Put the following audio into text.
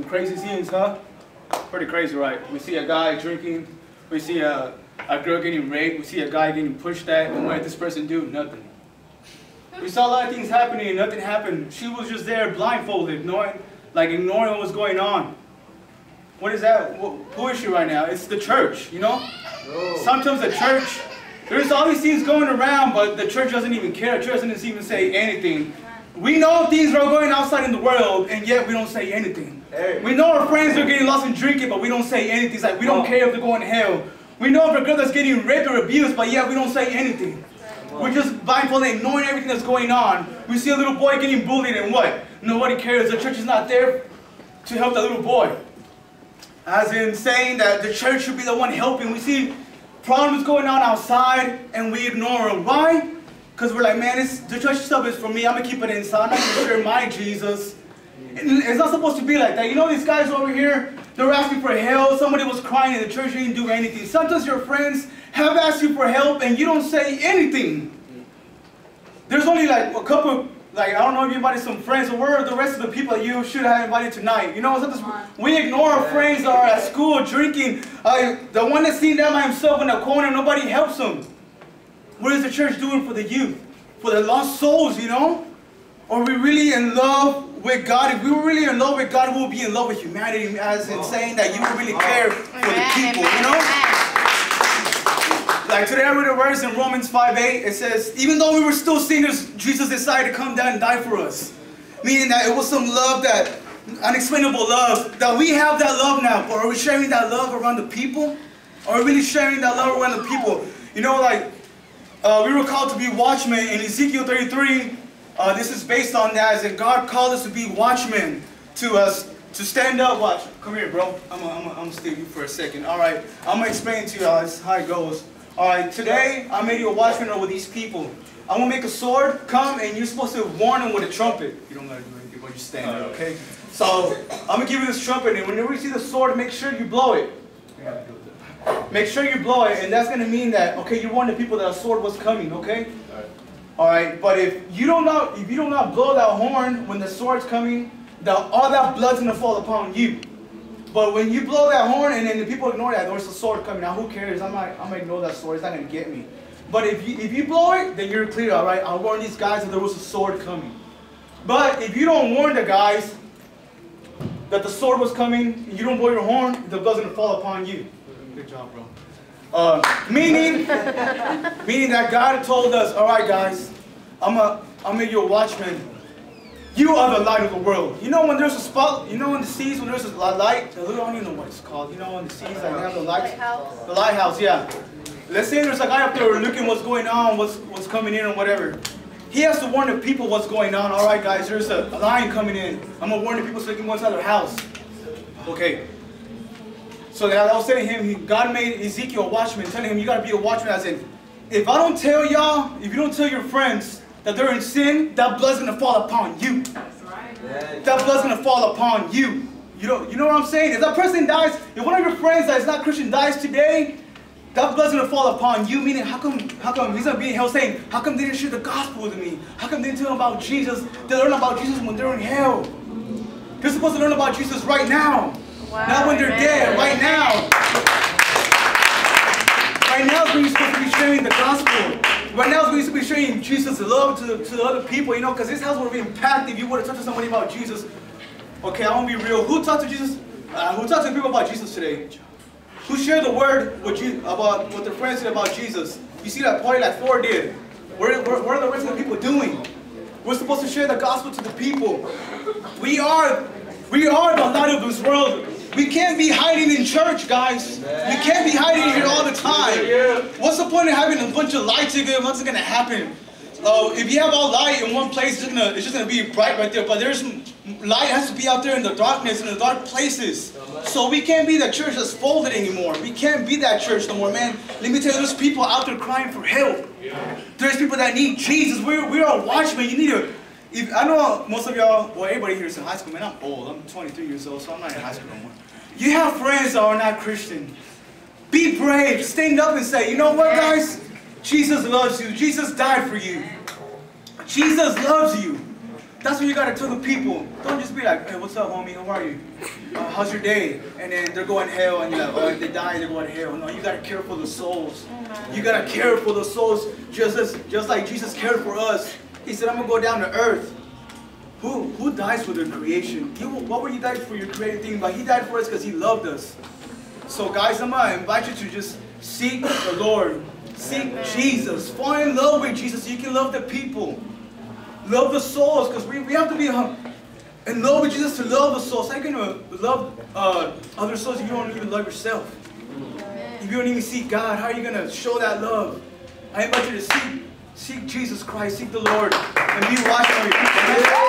crazy scenes, huh? Pretty crazy, right? We see a guy drinking. We see a girl getting raped. We see a guy getting pushed at. And what did this person do? Nothing. We saw a lot of things happening and nothing happened. She was just there blindfolded, ignoring what was going on. What is that? Who is she right now? It's the church, you know? Sometimes the church, there's all these things going around, but the church doesn't even care. The church doesn't even say anything. We know things are going outside in the world, and yet we don't say anything. Hey. We know our friends are getting lost in drinking, but we don't say anything. It's like we don't care if they're going to hell. We know if a girl that's getting raped or abused, but yet we don't say anything. We're just blindfolded, ignoring everything that's going on. We see a little boy getting bullied, and what? Nobody cares. The church is not there to help that little boy. As in saying that the church should be the one helping. We see problems going on outside, and we ignore them. Why? Because we're like, man, the church stuff is for me. I'm going to keep it inside. I'm not going to share my Jesus. And it's not supposed to be like that. You know these guys over here, they were asking for help. Somebody was crying and the church didn't do anything. Sometimes your friends have asked you for help and you don't say anything. There's only like a couple, like I don't know if you invited some friends, or where are the rest of the people that you should have invited tonight? You know, sometimes we ignore our friends that are at school drinking. The one that's sitting down by himself in the corner, nobody helps him. What is the church doing for the youth? For the lost souls, you know? Are we really in love with God? If we were really in love with God, we would be in love with humanity, as in saying that you would really care for the people, you know? Like today I read a verse in Romans 5:8. It says, even though we were still sinners, Jesus decided to come down and die for us. Meaning that it was some love, that unexplainable love, that we have that love now. But are we sharing that love around the people? Are we really sharing that love around the people? You know, like, we were called to be watchmen in Ezekiel 33. This is based on that, as in God called us to be watchmen, to stand up. Watch, come here, bro. I'm gonna stay with you for a second. All right, I'm gonna explain to you how it goes. All right, today I made you a watchman over these people. I'm gonna make a sword come, and you're supposed to warn them with a trumpet. You don't gotta do anything, but you stand there, okay? So I'm gonna give you this trumpet, and whenever you see the sword, make sure you blow it. Make sure you blow it, and that's gonna mean that, okay, you warned the people that a sword was coming, okay? All right, but if you do not blow that horn when the sword's coming, all that blood's gonna fall upon you. But when you blow that horn and then the people ignore that, there's a sword coming. Now who cares? I'm gonna ignore that sword. It's not gonna get me. But if you blow it, then you're clear. All right, I'll warn these guys that there was a sword coming. But if you don't warn the guys that the sword was coming, you don't blow your horn, the blood's gonna fall upon you. Good job, bro. Meaning that God told us, all right, guys, I'll make you a watchman. You are the light of the world. You know when there's a spot, you know in the seas when there's a light, I don't even know what it's called. You know in the seas like they have the lights. The lighthouse, yeah. Let's say there's a guy up there looking what's going on, what's coming in or whatever. He has to warn the people what's going on. All right, guys, there's a lion coming in. I'm gonna warn the people so they can go inside their house. Okay. So I was telling him, God made Ezekiel a watchman, telling him you gotta be a watchman. As in, if I don't tell y'all, if you don't tell your friends that they're in sin, that blood's gonna fall upon you. That's right. That blood's gonna fall upon you. You know what I'm saying? If that person dies, if one of your friends that is not Christian dies today, that blood's gonna fall upon you. Meaning, how come he's gonna be in hell saying, how come they didn't share the gospel with me? How come they didn't tell them about Jesus? They learn about Jesus when they're in hell. They're supposed to learn about Jesus right now. Wow, not when they're dead, right now. Right now is when you're supposed to be sharing the gospel. Right now is when you're supposed to be sharing Jesus' love to the other people, you know, because this house would have been packed if you would have talked to somebody about Jesus. Okay, I want to be real. Who talked to Jesus? Who talked to people about Jesus today? Who shared the word with you about what their friends said about Jesus? You see that party like 4 did. What are the rest of the people doing? We're supposed to share the gospel to the people. We are the light of this world. We can't be hiding in church, guys. We can't be hiding here all the time. What's the point of having a bunch of lights here? What's going to happen? If you have all light in one place, it's just gonna be bright right there. But there's light has to be out there in the darkness, in the dark places. So we can't be that church that's folded anymore. We can't be that church no more, man. Let me tell you, there's people out there crying for help. There's people that need Jesus. We're a watchman. You need to. I know most of y'all, well, everybody here is in high school. Man, I'm old. I'm 23 years old, so I'm not in high school no more. You have friends that are not Christian. Be brave. Stand up and say, you know what, guys? Jesus loves you. Jesus died for you. Jesus loves you. That's what you gotta tell the people. Don't just be like, hey, what's up, homie? How are you? How's your day? And then they're going to hell, and you're like, oh, if they die, they're going to hell. No, you gotta care for the souls. You gotta care for the souls, just like Jesus cared for us. He said, I'm gonna go down to earth. Who dies for their creation? What would he die for your created thing? But he died for us because he loved us. So guys, I'm gonna invite you to just seek the Lord. Seek Jesus. Fall in love with Jesus so you can love the people. Love the souls, because we have to be in love with Jesus to love the souls. How are you going to love other souls if you don't even love yourself? If you don't even seek God, how are you going to show that love? I invite you to seek Jesus Christ, seek the Lord, and be watching on your people.